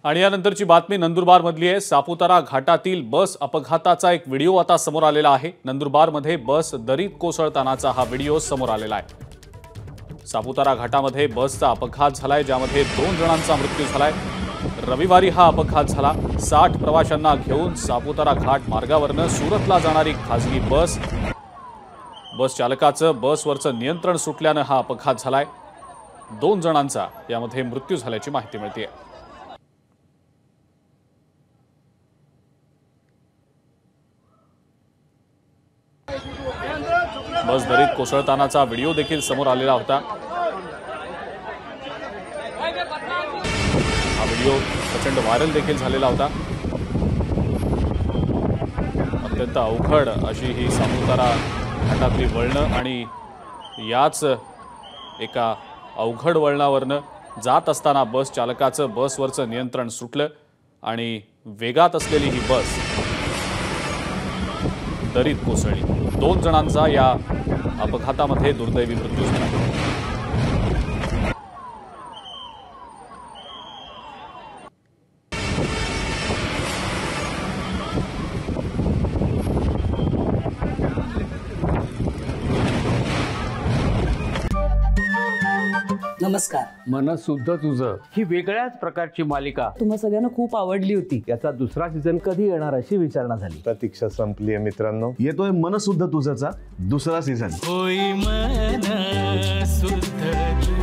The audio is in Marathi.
आणि यानंतरची बातमी नंदुरबार मधली आहे। सापुतारा घाटातील बस अपघाताचा एक व्हिडिओ आता समोर आलेला आहे। नंदुरबारमध्ये बस दरीत कोसळतानाचा हा व्हिडिओ समोर आलेला आहे। सापुतारा घाटामध्ये बसचा अपघात झालाय, ज्यामध्ये 2 जणांचा मृत्यू झालाय। रविवारी हा अपघात झाला। 60 प्रवाशांना घेऊन सापुतारा घाट मार्गावरनं सुरतला जाणारी खासगी बस चालकाचं बसवरचं नियंत्रण सुटल्यानं हा अपघात झालाय। 2 जणांचा यामध्ये मृत्यू झाल्याची माहिती मिळते। बस दरीत कोसळतानाचा व्हिडिओ देखील समोर आलेला होता। हा व्हिडिओ प्रचंड व्हायरल देखील झालेला होता। अत्यंत अवघड अशी ही सापुतारा घाटातली वळणं आणि याच एका अवघड वळणावरनं जात असताना बस चालकाचं बसवरचं नियंत्रण सुटलं आणि वेगात असलेली ही बस दरीत कोसळली। 2 जणांचा या अपघातामध्ये दुर्दैवी मृत्यू झाला। नमस्कार। मन शुद्ध तुझं ही वेगळ्याच प्रकारची मालिका तुम्हा सगळ्यांना खूप आवडली होती। याचा दुसरा सीझन कधी येणार अशी विचारणा झाली। प्रतीक्षा संपली आहे मित्रांनो। येतोय मन शुद्ध तुझचा दुसरा सीझन। होई मन शुद्ध